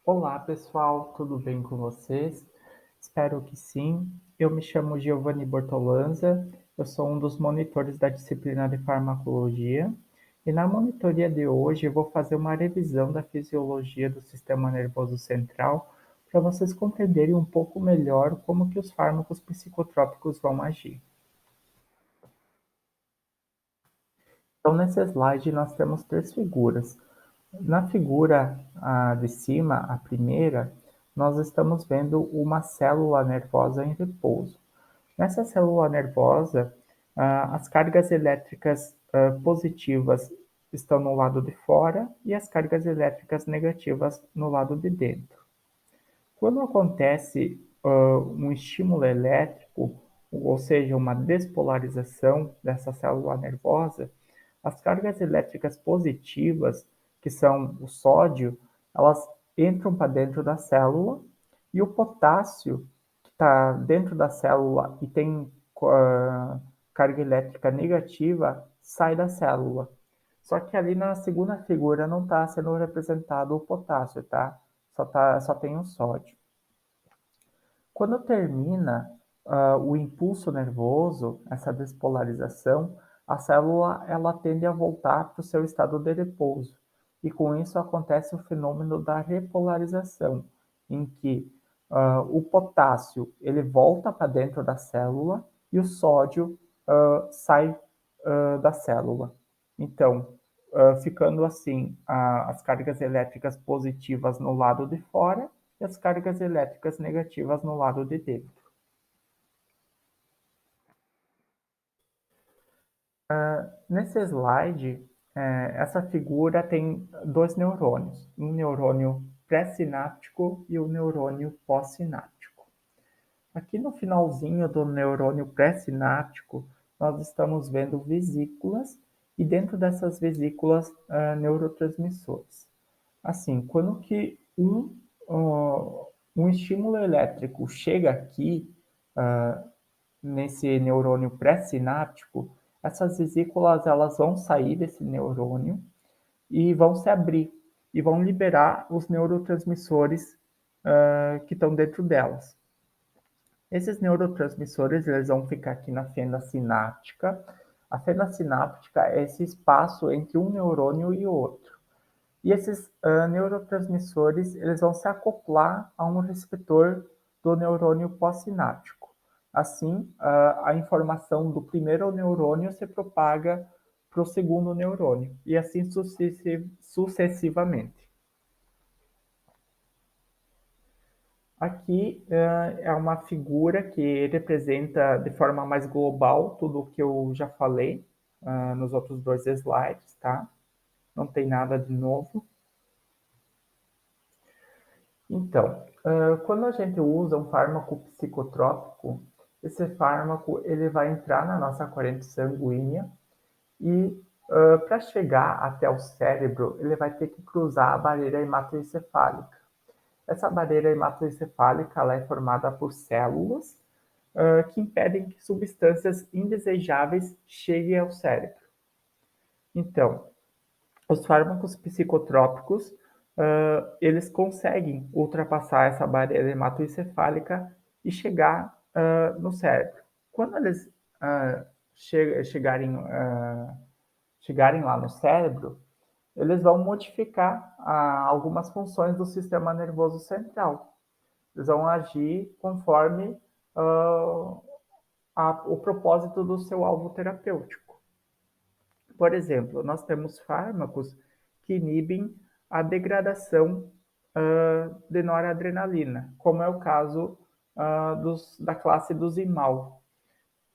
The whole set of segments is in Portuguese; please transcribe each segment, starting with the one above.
Olá, pessoal, tudo bem com vocês? Espero que sim. Eu me chamo Giovanni Bortolanza, eu sou um dos monitores da disciplina de farmacologia e na monitoria de hoje eu vou fazer uma revisão da fisiologia do sistema nervoso central para vocês compreenderem um pouco melhor como que os fármacos psicotrópicos vão agir. Então, nesse slide nós temos três figuras. Na figura de cima, a primeira, nós estamos vendo uma célula nervosa em repouso. Nessa célula nervosa, as cargas elétricas positivas estão no lado de fora e as cargas elétricas negativas no lado de dentro. Quando acontece um estímulo elétrico, ou seja, uma despolarização dessa célula nervosa, as cargas elétricas positivas, que são o sódio, elas entram para dentro da célula e o potássio, que está dentro da célula e tem carga elétrica negativa, sai da célula. Só que ali na segunda figura não está sendo representado o potássio, tá? Só tem o sódio. Quando termina o impulso nervoso, essa despolarização, a célula ela tende a voltar para o seu estado de repouso. E com isso acontece o fenômeno da repolarização, em que o potássio ele volta para dentro da célula e o sódio sai da célula. Então, ficando assim as cargas elétricas positivas no lado de fora e as cargas elétricas negativas no lado de dentro. Nesse slide, essa figura tem dois neurônios, um neurônio pré-sináptico e um neurônio pós-sináptico. Aqui no finalzinho do neurônio pré-sináptico, nós estamos vendo vesículas e dentro dessas vesículas, neurotransmissores. Assim, quando que um estímulo elétrico chega aqui, nesse neurônio pré-sináptico, essas vesículas elas vão sair desse neurônio e vão se abrir e vão liberar os neurotransmissores que estão dentro delas. Esses neurotransmissores eles vão ficar aqui na fenda sináptica. A fenda sináptica é esse espaço entre um neurônio e outro. E esses neurotransmissores eles vão se acoplar a um receptor do neurônio pós-sináptico. Assim, a informação do primeiro neurônio se propaga para o segundo neurônio, e assim sucessivamente. Aqui é uma figura que representa de forma mais global tudo o que eu já falei nos outros dois slides, tá? Não tem nada de novo. Então, quando a gente usa um fármaco psicotrópico, esse fármaco ele vai entrar na nossa corrente sanguínea e para chegar até o cérebro, ele vai ter que cruzar a barreira hematoencefálica. Essa barreira hematoencefálica ela é formada por células que impedem que substâncias indesejáveis cheguem ao cérebro. Então, os fármacos psicotrópicos eles conseguem ultrapassar essa barreira hematoencefálica e chegar no cérebro. Quando eles chegarem lá no cérebro, eles vão modificar algumas funções do sistema nervoso central. Eles vão agir conforme o propósito do seu alvo terapêutico. Por exemplo, nós temos fármacos que inibem a degradação de noradrenalina, como é o caso da classe dos IMAL.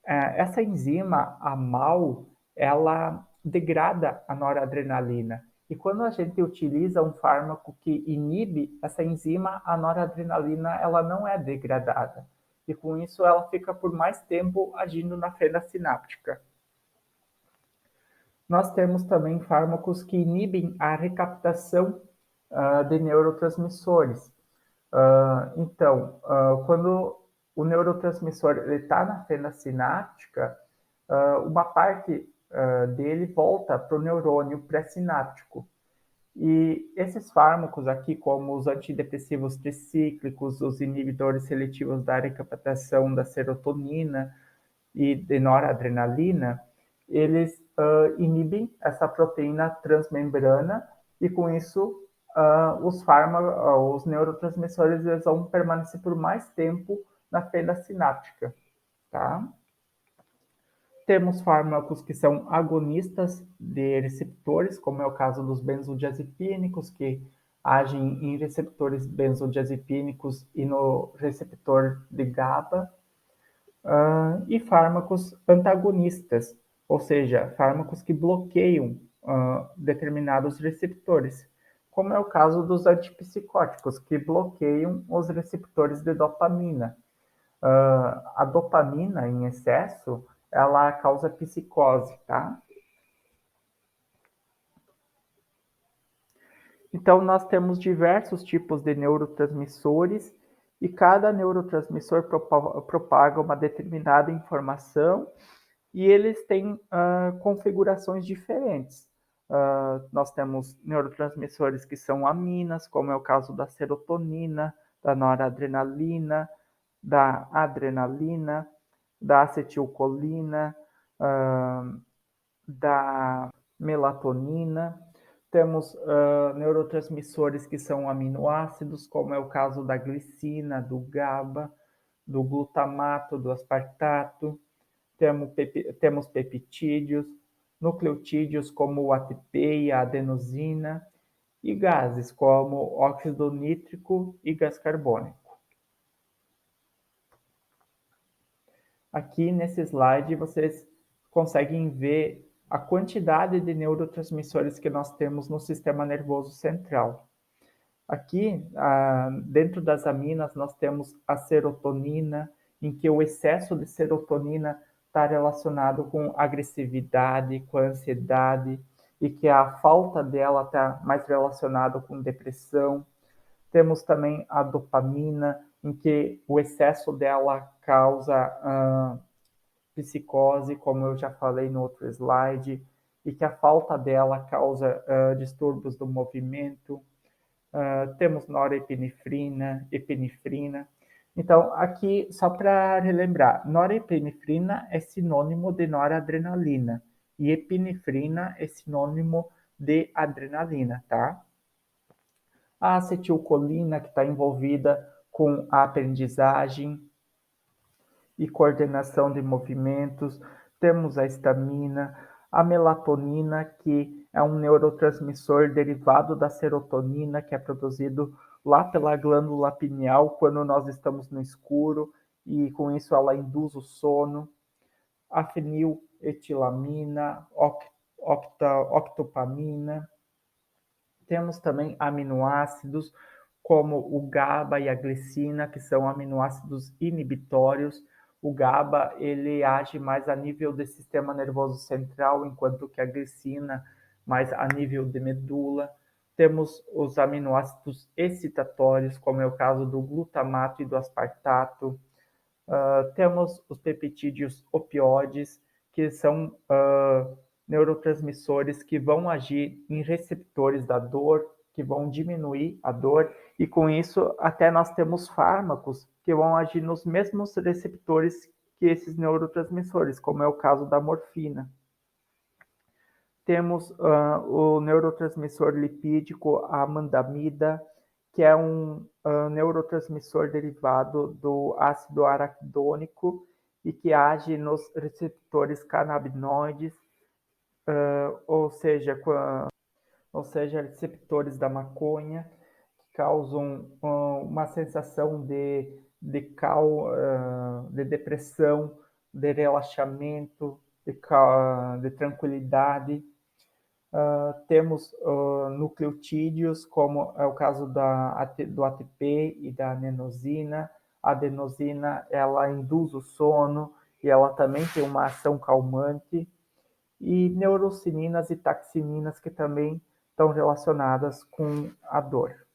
Essa enzima, a MAL, ela degrada a noradrenalina. E quando a gente utiliza um fármaco que inibe essa enzima, a noradrenalina ela não é degradada. E com isso ela fica por mais tempo agindo na fenda sináptica. Nós temos também fármacos que inibem a recaptação de neurotransmissores. Então, quando o neurotransmissor está na fenda sináptica, uma parte dele volta para o neurônio pré-sináptico. E esses fármacos aqui, como os antidepressivos tricíclicos, os inibidores seletivos da recaptação da serotonina e de noradrenalina, eles inibem essa proteína transmembrana e com isso os neurotransmissores eles vão permanecer por mais tempo na fenda sináptica, tá? Temos fármacos que são agonistas de receptores, como é o caso dos benzodiazepínicos, que agem em receptores benzodiazepínicos e no receptor de GABA, e fármacos antagonistas, ou seja, fármacos que bloqueiam determinados receptores, como é o caso dos antipsicóticos, que bloqueiam os receptores de dopamina. A dopamina em excesso, ela causa psicose, tá? Então, nós temos diversos tipos de neurotransmissores e cada neurotransmissor propaga uma determinada informação e eles têm configurações diferentes. Nós temos neurotransmissores que são aminas, como é o caso da serotonina, da noradrenalina, da adrenalina, da acetilcolina, da melatonina. Temos neurotransmissores que são aminoácidos, como é o caso da glicina, do GABA, do glutamato, do aspartato. Temos peptídeos, nucleotídeos como o ATP e a adenosina, e gases como óxido nítrico e gás carbônico. Aqui nesse slide vocês conseguem ver a quantidade de neurotransmissores que nós temos no sistema nervoso central. Aqui, dentro das aminas, nós temos a serotonina, em que o excesso de serotonina está relacionado com agressividade, com ansiedade, e que a falta dela está mais relacionado com depressão. Temos também a dopamina, em que o excesso dela causa psicose, como eu já falei no outro slide, e que a falta dela causa distúrbios do movimento. Temos norepinefrina, epinefrina. Então, aqui, só para relembrar, norepinefrina é sinônimo de noradrenalina e epinefrina é sinônimo de adrenalina, tá? A acetilcolina, que está envolvida com a aprendizagem e coordenação de movimentos. Temos a histamina, a melatonina, que é um neurotransmissor derivado da serotonina, que é produzido lá pela glândula pineal quando nós estamos no escuro, e com isso ela induz o sono. A feniletilamina, octopamina. Temos também aminoácidos como o GABA e a glicina, que são aminoácidos inibitórios. O GABA ele age mais a nível do sistema nervoso central, enquanto que a glicina mais a nível de medula. Temos os aminoácidos excitatórios, como é o caso do glutamato e do aspartato. Temos os peptídeos opioides, que são neurotransmissores que vão agir em receptores da dor, que vão diminuir a dor, e com isso até nós temos fármacos que vão agir nos mesmos receptores que esses neurotransmissores, como é o caso da morfina. Temos o neurotransmissor lipídico, a amandamida, que é um neurotransmissor derivado do ácido araquidônico e que age nos receptores canabinoides, ou seja, receptores da maconha, que causam uma sensação de depressão, de relaxamento, de tranquilidade. Temos nucleotídeos, como é o caso do ATP e da adenosina. A adenosina, ela induz o sono e ela também tem uma ação calmante. E neurocininas e taxininas, que também estão relacionadas com a dor.